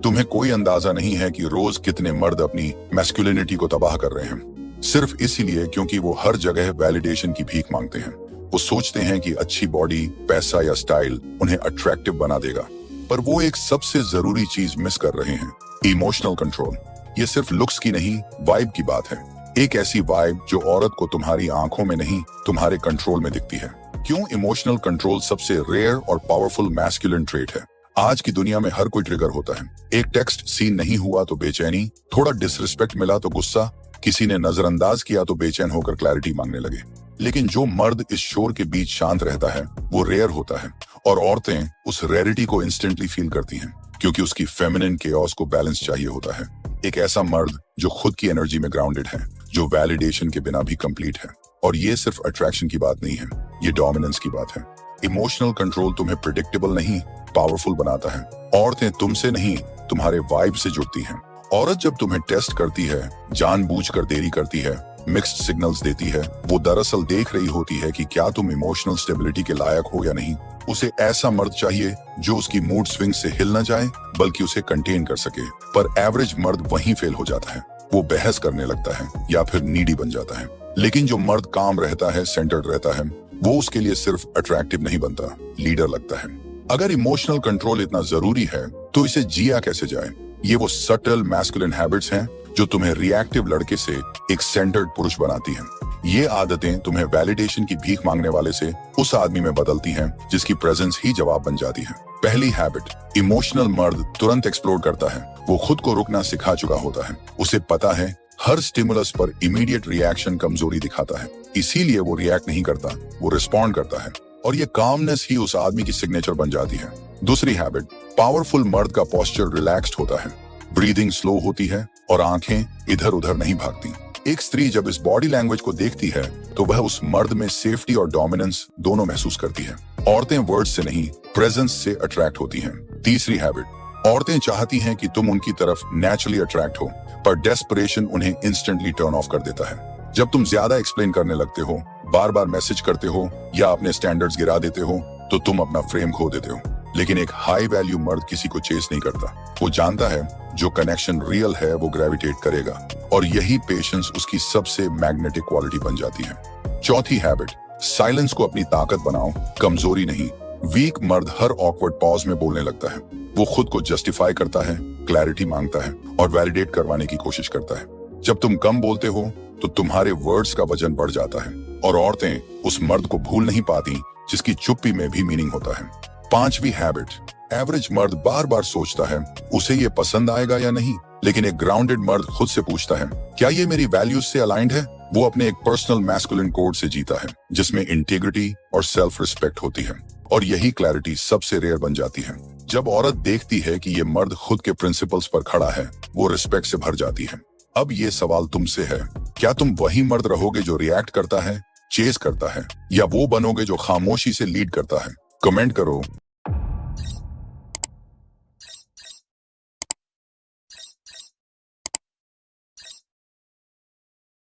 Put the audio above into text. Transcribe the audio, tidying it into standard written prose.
तुम्हें कोई अंदाजा नहीं है कि रोज कितने मर्द अपनी मैस्कुलिनिटी को तबाह कर रहे हैं, सिर्फ इसीलिए क्योंकि वो हर जगह वैलिडेशन की भीख मांगते हैं। वो सोचते हैं कि अच्छी बॉडी, पैसा या स्टाइल उन्हें अट्रैक्टिव बना देगा, पर वो एक सबसे जरूरी चीज मिस कर रहे हैं, इमोशनल कंट्रोल। ये सिर्फ लुक्स की नहीं, वाइब की बात है। एक ऐसी वाइब जो औरत को तुम्हारी आंखों में नहीं, तुम्हारे कंट्रोल में दिखती है। क्यों इमोशनल कंट्रोल सबसे रेयर और पावरफुल मैस्कुलिन ट्रेट है? आज की दुनिया में हर कोई ट्रिगर होता है। एक टेक्स्ट सीन नहीं हुआ तो बेचैनी, थोड़ा डिसरिस्पेक्ट मिला तो गुस्सा, किसी ने नजरअंदाज किया तो बेचैन होकर क्लैरिटी मांगने लगे। लेकिन जो मर्द इस शोर के बीच शांत रहता है वो रेयर होता है, और औरतें उस रेयरिटी को इंस्टेंटली फील करती हैं, क्योंकि उसकी फेमिनिन केओस को बैलेंस चाहिए होता है। एक ऐसा मर्द जो खुद की एनर्जी में ग्राउंडेड है, जो वैलिडेशन के बिना भी कंप्लीट है। और ये सिर्फ अट्रैक्शन की बात नहीं है, ये डोमिनेंस की बात है। इमोशनल कंट्रोल तुम्हें प्रिडिक्टेबल नहीं, पावरफुल बनाता है। औरतें तुमसे नहीं, तुम्हारे वाइब से जुड़ती हैं। औरत जब तुम्हें टेस्ट करती है, जानबूझकर देरी करती है, मिक्स्ड सिग्नल्स देती है, वो दरअसल देख रही होती है कि क्या तुम इमोशनल स्टेबिलिटी के लायक हो या नहीं। उसे ऐसा मर्द चाहिए जो उसकी मूड स्विंग से हिल न जाए, बल्कि उसे कंटेन कर सके। पर एवरेज मर्द वहीं फेल हो जाता है। वो बहस करने लगता है या फिर नीडी बन जाता है। लेकिन जो मर्द काम रहता है, सेंटर्ड रहता है, वो उसके लिए सिर्फ अट्रैक्टिव नहीं बनता, लीडर लगता है। अगर इमोशनल कंट्रोल इतना जरूरी है तो इसे जिया कैसे जाए? ये वो सटल मैस्कुलिन हैबिट्स हैं जो तुम्हें रिएक्टिव लड़के से एक सेंटर्ड पुरुष बनाती हैं। ये आदतें तुम्हें वैलिडेशन की भीख मांगने वाले से उस आदमी में बदलती हैं जिसकी प्रेजेंस ही जवाब बन जाती है। पहली हैबिट, इमोशनल मर्द तुरंत एक्सप्लोर करता है। वो खुद को रुकना सिखा चुका होता है। उसे पता है हर स्टिमुलस पर इमीडिएट रिएक्शन कमजोरी दिखाता है, इसीलिए वो रिएक्ट नहीं करता, वो रिस्पॉन्ड करता है। और ये कामनेस ही उस आदमी की सिग्नेचर बन जाती है। दूसरी हैबिट, पावरफुल मर्द का पोस्चर रिलैक्स्ड होता है, ब्रीदिंग स्लो होती है और आंखें इधर उधर नहीं भागती। एक स्त्री जब इस बॉडी लैंग्वेज को देखती है तो वह उस मर्द में सेफ्टी और डोमिनेंस दोनों महसूस करती है। औरतें वर्ड से नहीं, प्रेजेंस से अट्रैक्ट होती हैं। तीसरी हैबिट, औरतें चाहती हैं कि तुम उनकी तरफ नेचुरली अट्रैक्ट हो, पर डेस्परेशन उन्हें इंस्टेंटली टर्न ऑफ कर देता है। जब तुम ज्यादा एक्सप्लेन करने लगते हो, बार बार मैसेज करते हो या अपने स्टैंडर्ड्स गिरा देते हो, तो तुम अपना फ्रेम खो देते हो। लेकिन एक हाई वैल्यू मर्द किसी को चेस नहीं करता। वो जानता है जो कनेक्शन रियल है वो ग्रेविटेट करेगा, और यही पेशेंस उसकी सबसे मैग्नेटिक क्वालिटी बन जाती है। चौथी हैबिट, साइलेंस को अपनी ताकत बनाओ, कमजोरी नहीं। वीक मर्द हर ऑकवर्ड पॉज में बोलने लगता है। वो खुद को जस्टिफाई करता है, क्लैरिटी मांगता है और वैलिडेट करवाने की कोशिश करता है। जब तुम कम बोलते हो तो तुम्हारे वर्ड्स का वजन बढ़ जाता है, और औरतें उस मर्द को भूल नहीं पाती जिसकी चुप्पी में भी मीनिंग होता है। पांचवी हैबिट, एवरेज मर्द बार बार सोचता है उसे ये पसंद आएगा या नहीं, लेकिन एक ग्राउंडेड मर्द खुद से पूछता है क्या ये मेरी वैल्यूज से अलाइंड है। वो अपने एक पर्सनल मैस्कुलिन कोड से जीता है जिसमें इंटीग्रिटी और सेल्फ रिस्पेक्ट होती है, और यही क्लैरिटी सबसे रेयर बन जाती है। जब औरत देखती है कि ये मर्द खुद के प्रिंसिपल्स पर खड़ा है, वो रिस्पेक्ट से भर जाती है। अब ये सवाल तुमसे है, क्या तुम वही मर्द रहोगे जो रिएक्ट करता है, चेस करता है, या वो बनोगे जो खामोशी से लीड करता है? कमेंट करो।